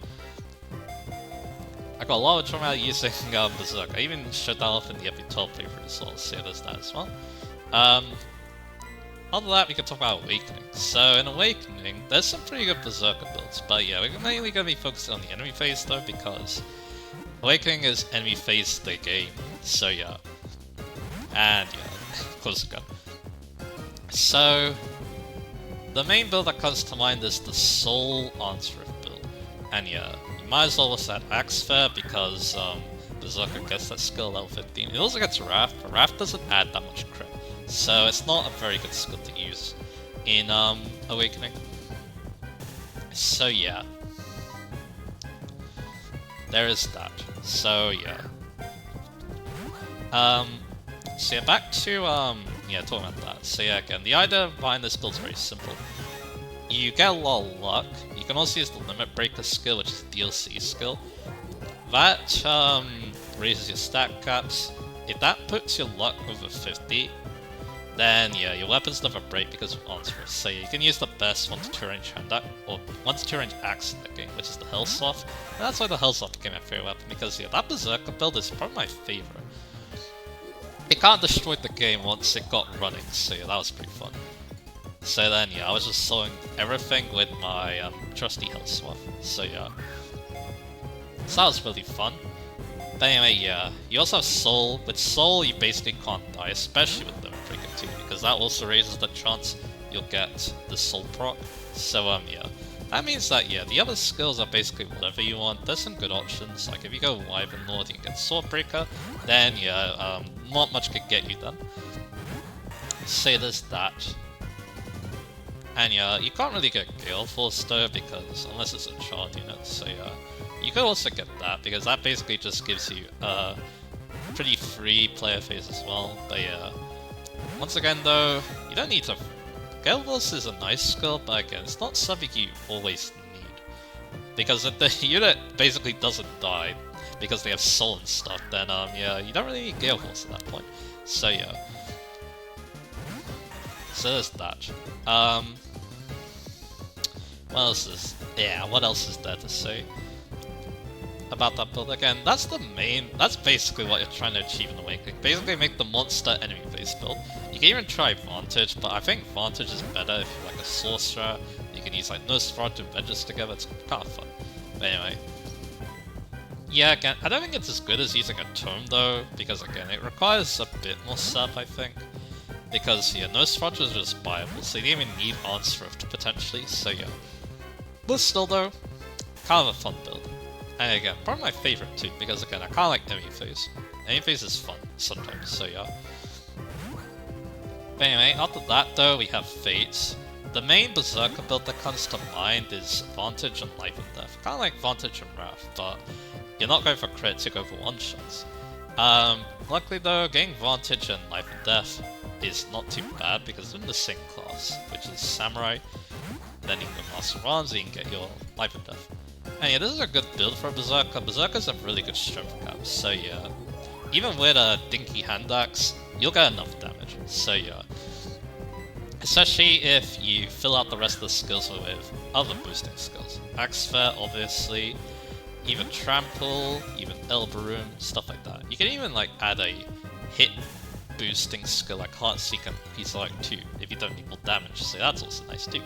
I got a lot of trouble using Berserker. I even showed that off in the FE12 playthrough as well, so yeah, there's that as well. Other than that, we can talk about Awakening. So in Awakening, there's some pretty good Berserker builds, but yeah, we're mainly going to be focusing on the enemy phase though, because Awakening is enemy phase the game, so yeah. And yeah, of course again. So, the main build that comes to mind is the Soul Answereth build. And yeah, you might as well list that Axe Fair because Berserker gets that skill level 15. It also gets Wrath, but Wrath doesn't add that much crit. So it's not a very good skill to use in Awakening. So yeah. There is that. So yeah. So yeah, back to yeah, talking about that. So yeah, again, the idea behind this build is very simple. You get a lot of luck. You can also use the Limit Breaker skill, which is a DLC skill. That raises your stat caps. If that puts your luck over 50, then yeah, your weapons never break because of Answereth. So yeah, you can use the best 1-2 range hand or 1-2 range axe in the game, which is the Hellsloth. And that's why the Hellsloth became my favorite weapon, because yeah, that Berserker build is probably my favorite. It kind of destroyed the game once it got running, so yeah, that was pretty fun. So then yeah, I was just soloing everything with my trusty Hellsloth. So yeah, so that was really fun. But anyway, yeah, you also have Soul. With Soul, you basically can't die, especially with Limit Breaker too, because that also raises the chance you'll get the Soul proc. So yeah, that means that yeah, the other skills are basically whatever you want. There's some good options, like if you go Wyvern Lord, you can get Swordbreaker. Then yeah, not much could get you then. So there's that. And yeah, you can't really get Gale Force though, because unless it's a charge unit. So yeah. You could also get that, because that basically just gives you a pretty free player phase as well, but yeah. Once again though, you don't need to... Gale Force is a nice skill, but again, it's not something you always need. Because if the unit basically doesn't die, because they have soul and stuff, then yeah, you don't really need Gale Force at that point. So yeah. So there's that. What else is... yeah, what else is there to say about that build? Again, that's basically what you're trying to achieve in Awakening. Basically make the monster enemy phase build. You can even try Vantage, but I think Vantage is better if you're like a sorcerer. You can use like Nosferatu and Vengeance together, it's kind of fun. But anyway. Yeah, again, I don't think it's as good as using a tome though, because again, it requires a bit more setup, I think. Because, yeah, no Sprouters are just buyable, so you don't even need Ansrift, potentially, so yeah. But still though, kind of a fun build. And again, probably my favorite too, because again, I kind of like Emmy Phase. Emmy Phase is fun, sometimes, so yeah. But anyway, after that though, we have Fates. The main Berserker build that comes to mind is Vantage and Life and Death. Kind of like Vantage and Wrath, but you're not going for crits, you go for one-shots. Luckily though, getting Vantage and Life and Death is not too bad because they're in the same class, which is Samurai. Then you can go Master of Arms and you can get your Life and Death. And yeah, this is a good build for a Berserker. Berserkers have really good strength caps, so yeah. Even with a dinky hand axe, you'll get enough damage, so yeah. Especially if you fill out the rest of the skills with other boosting skills. Axe Fair, obviously, even Trample, even Elbow Room, stuff like that. You can even like add a hit boosting skill like Heart Seeker and Piece of Like 2 if you don't need more damage, so that's also nice too.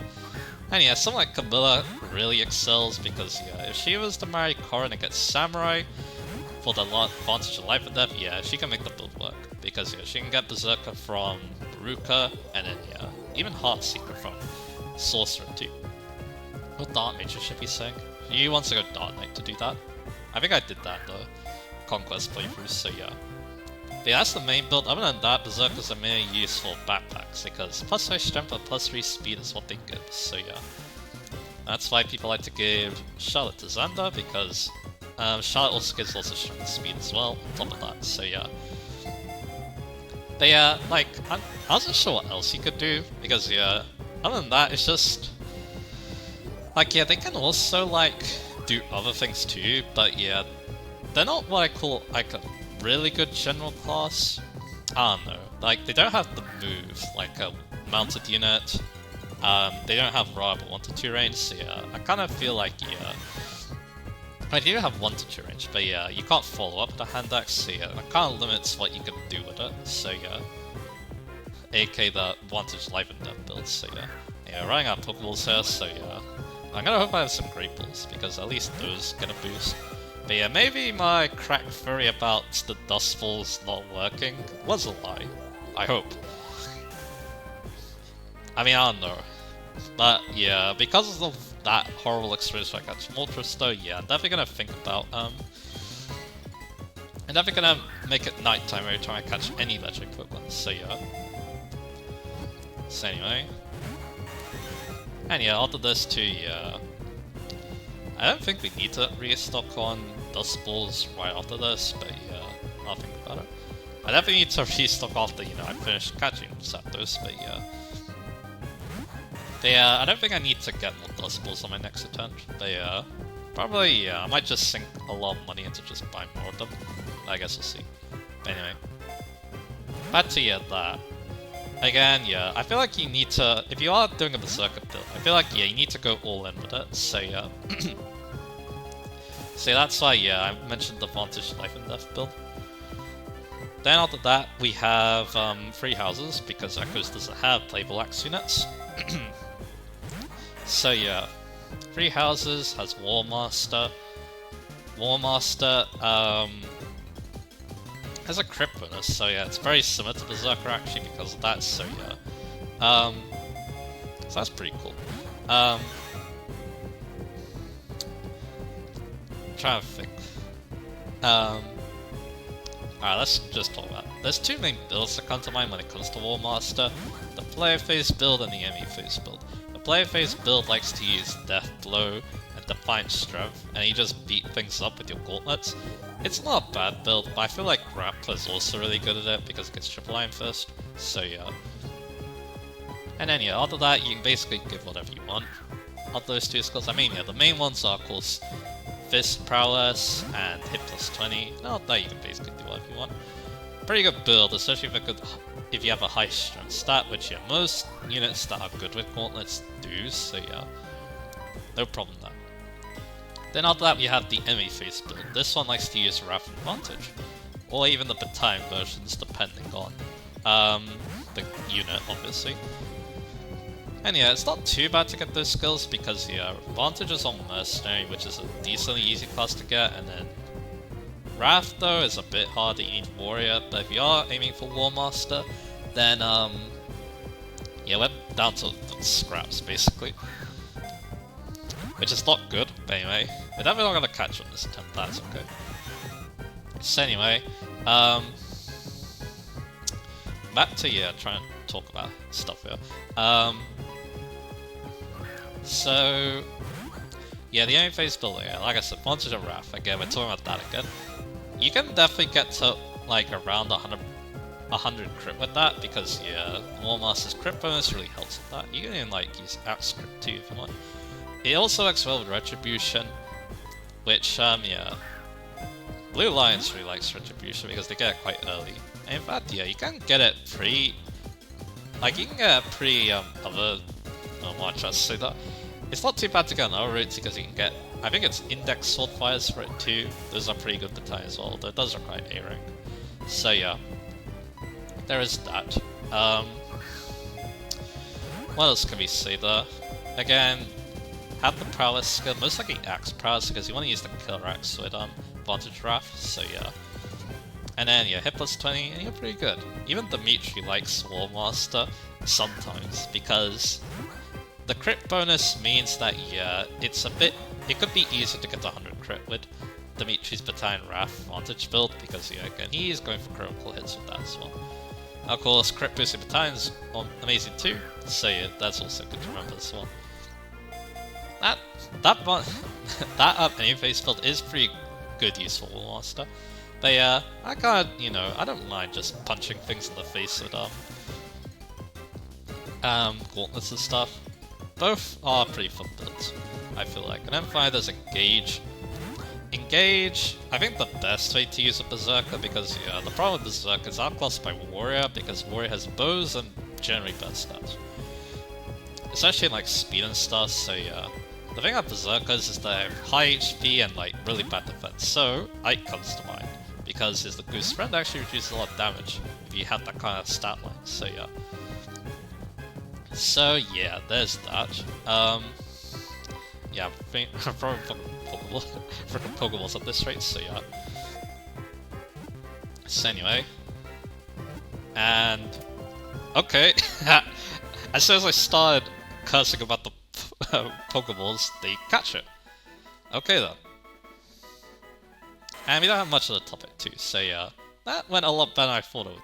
And yeah, someone like Camilla really excels because yeah, if she was to marry Corrin and get Samurai for the advantage of Life and Death, yeah, she can make the build work. Because yeah, she can get Berserker from Baruka, and then yeah, even Heartseeker from Sorcerer too. Or Dark Mage, should be saying. He wants to go Dark Knight to do that. I think I did that in the Conquest playthrough, so yeah. But yeah, that's the main build. Other than that, Berserkers are mainly used for backpacks, because plus 5 strength and plus 3 speed is what they give, so yeah. That's why people like to give Charlotte to Xander, because Charlotte also gives lots of strength and speed as well, on top of that, so yeah. But yeah, like, I wasn't sure what else you could do, because yeah, other than that, it's just... Like, yeah, they can also, like, do other things too, but yeah, they're not what I call, like, a really good general class. I don't know, like, they don't have the move, like a mounted unit, they don't have reliable 1 to 2 range, so yeah, I kind of feel like, yeah, I do have 1 to 2 range, but yeah, you can't follow up with a hand axe, so yeah, that kind of limits what you can do with it, so yeah. AK the Vantage Life and Death build, so yeah. Yeah, running out of Pokeballs here, so yeah. I'm gonna hope I have some Great Balls, because at least those get a boost. But yeah, maybe my crack theory about the Dusk Balls not working was a lie. I hope. I mean, I don't know. But yeah, because of that horrible experience I got from Moltres though, yeah, I'm definitely gonna think about, I'm definitely gonna make it nighttime every time I catch any legendary Pokemon, so yeah. So anyway. And yeah, after this too, yeah. I don't think we need to restock on Dusk Balls right after this, but yeah, I'll think about it. I definitely need to restock after, you know, I finish catching Zapdos, but yeah. But yeah, I don't think I need to get more Dusk Balls on my next attempt, but yeah. Probably, yeah, I might just sink a lot of money into just buying more of them. I guess we'll see. But anyway. Back to, yeah, that. Again, yeah, I feel like you need to, if you are doing a Berserker build, I feel like, yeah, you need to go all in with it, so yeah. So that's why, yeah, I mentioned the Vantage Life and Death build. Then after that, we have 3 houses, because Echoes doesn't have playable axe units. So yeah, 3 houses, has War Master. War Master, has a crit bonus, so yeah, it's very similar to Berserker actually because of that, so yeah. So that's pretty cool. Trying to think. Alright, let's just talk about it. There's 2 main builds that come to mind when it comes to War Master. The player phase build and the enemy phase build. The player phase build likes to use Death Blow and Defiant Strength, and you just beat things up with your gauntlets. It's not a bad build, but I feel like Grappler's also really good at it because it gets Triple Iron Fist, so yeah. And then yeah, after that you can basically give whatever you want of those 2 skills. I mean yeah, the main ones are of course Fist Prowess and Hit plus 20. Not that you can basically do whatever you want. Pretty good build, especially if you have a high strength stat, which yeah, most units that are good with gauntlets do, so yeah. No problem there. Then after that we have the enemy phase build. This one likes to use Wrath and Vantage, or even the battalion versions depending on the unit obviously. And yeah, it's not too bad to get those skills because yeah, Vantage is on Mercenary, which is a decently easy class to get, and then Wrath though is a bit harder, you need Warrior, but if you are aiming for War Master, then yeah, we're down to the scraps basically. Which is not good, but anyway, we're definitely not gonna catch on this attempt, that's okay. So anyway, back to yeah, trying to talk about stuff here. So yeah, the only phase builder, yeah, like I said, Vantage of Wrath, again, we're talking about that again. You can definitely get to like around 100 crit with that, because yeah, War Master's crit bonus really helps with that. You can even like use Axe crit too if you want. It also works well with Retribution, which yeah, Blue Lions really likes Retribution because they get it quite early. And in fact, yeah, you can get it pretty, like you can get it pretty other. Oh, well, I try to say that. It's not too bad to get on other routes because you can get, I think it's Index Swordfires for it too. Those are pretty good to tie as well, though it does require A rank. So yeah, there is that. What else can we say there? Again, have the Prowess skill, most likely Axe Prowess because you want to use the Killer Axe with Vantage Wrath, so yeah. And then yeah, hit plus 20 and you're pretty good. Even Dimitri likes War Master sometimes because the crit bonus means that yeah, it could be easier to get to 100 crit with Dimitri's Battalion Wrath Vantage build because yeah, again, he is going for critical hits with that as well. Of course, crit boosting Battalions are amazing too, so yeah, that's also good to remember as well. That any phase build is pretty good use for War Master. But yeah, I can't, you know, I don't mind just punching things in the face with gauntlets and stuff. Both are pretty fun builds, I feel like. And then finally there's Engage. Engage, I think the best way to use a Berserker because yeah, the problem with Berserker is outclassed by Warrior because Warrior has bows and generally bad stats. Especially in like speed and stuff, so yeah. The thing about Berserkers is they have high HP and like really bad defense, so Ike comes to mind. Because his Goose Friend actually reduces a lot of damage if you have that kind of stat line, so yeah. So yeah, there's that. Yeah, I'm throwing freaking Pokeballs at this rate, so yeah. So anyway. And okay. As soon as I started cursing about the Pokeballs, they catch it. Okay then. And we don't have much of the topic too, so yeah, that went a lot better than I thought it would.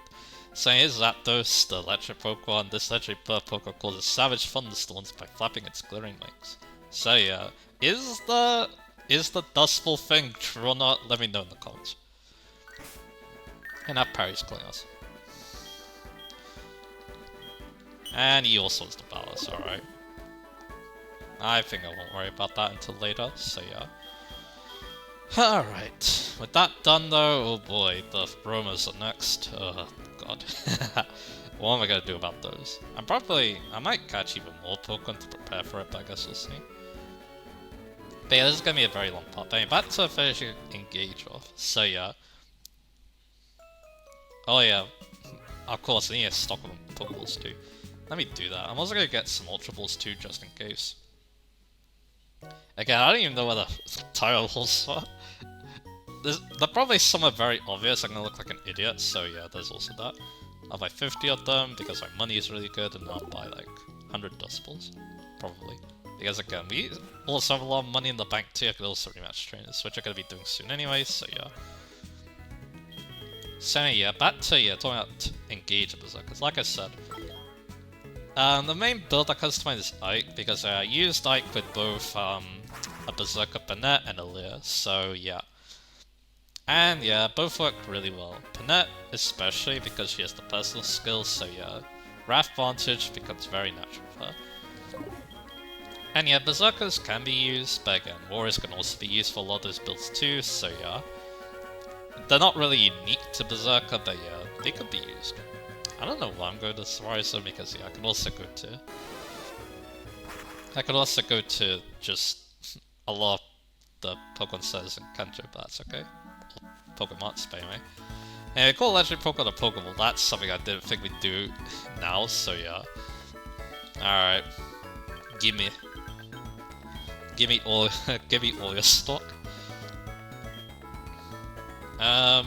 So here's Zapdos, the electric Pokemon. This legendary bird Pokemon causes savage thunderstorms by flapping its glittering wings. So yeah, is the Dusk Ball thing true or not? Let me know in the comments. And that parry's killing us. And he also has the balance, alright. I think I won't worry about that until later, so yeah. Alright, with that done though, oh boy, the Bromas are next. Oh god. What am I gonna do about those? I might catch even more Pokemon to prepare for it, but I guess we'll see. But yeah, this is gonna be a very long part. But back to finishing Engage off, so yeah. Oh yeah, of course, I need to stock them Pokeballs too. Let me do that. I'm also gonna get some Ultra Balls too, just in case. Again, I don't even know where the Tire Balls are. They're probably somewhere very obvious. I'm gonna look like an idiot, so yeah, there's also that. I'll buy 50 of them because my money is really good, and I'll buy like 100 Dusk Balls, probably. Because again, we also have a lot of money in the bank too. I could also rematch trainers, which I'm gonna be doing soon anyway, so yeah. So yeah, back to yeah, talking about Engage and Berserkers. Like I said, the main build that comes to mind is Ike, because I used Ike with both a Berserker Banette and a Leer, so yeah. And yeah, both work really well. Banette especially because she has the personal skills, so yeah. Wrath Vantage becomes very natural for her. And yeah, Berserkers can be used, but again, Warriors can also be used for a lot of those builds too, so yeah. They're not really unique to Berserker, but yeah, they could be used. I don't know why I'm going to Swarzo because yeah, I could also go to just a lot of the Pokemon centers in Kanto, but that's okay. Pokemon, but anyway. And call Legendary Pokemon a Pokeball, that's something I didn't think we'd do now, so yeah. Alright. Gimme all give me all your stock. How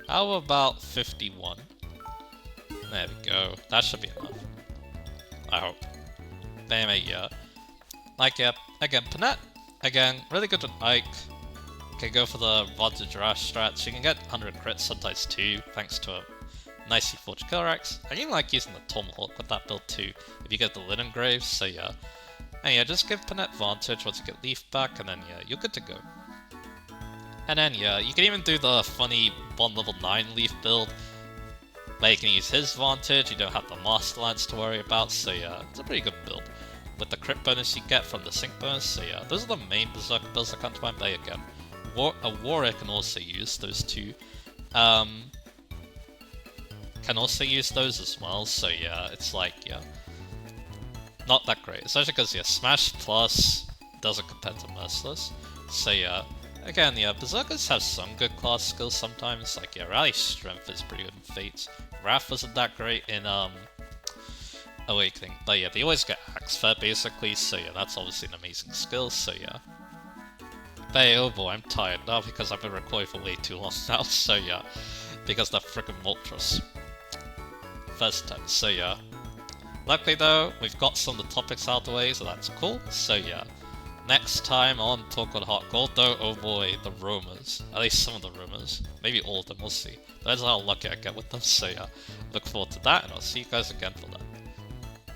about 51? There we go. That should be enough. I hope. Damn, yeah. Like, yeah, again, Panette, again, really good with Ike. Can go for the Vantage Rush strats. You can get 100 crits, sometimes 2, thanks to a nicely forged Killer Axe. I even like using the Tomahawk with that build too, if you get the Linen Graves, so yeah. And yeah, just give Panette Vantage once you get Leaf back, and then yeah, you're good to go. And then yeah, you can even do the funny 1 level 9 Leaf build, where you can use his Vantage, you don't have the Master Lance to worry about, so yeah, it's a pretty good build. With the crit bonus you get from the sync bonus, so yeah, those are the main Berserker builds that come to mind, but again, a Warrior can also use those two. Can also use those as well, so yeah, it's like, yeah, not that great, especially because, yeah, Smash Plus doesn't compare to Merciless, so yeah, again, yeah, Berserkers have some good class skills sometimes, like, yeah, Rally Strength is pretty good in Fates, Wrath wasn't that great in, Awakening, but yeah, they always get Axe Fair basically, so yeah, that's obviously an amazing skill, so yeah. But hey, oh boy, I'm tired now because I've been recording for way too long now, so yeah, because that frickin' Moltres. First time, so yeah. Luckily though, we've got some of the topics out of the way, so that's cool, so yeah. Next time on Talk on HeartGold though, oh boy, the rumors. At least some of the rumors. Maybe all of them, we'll see. That's how lucky I get with them, so yeah. Look forward to that, and I'll see you guys again for that.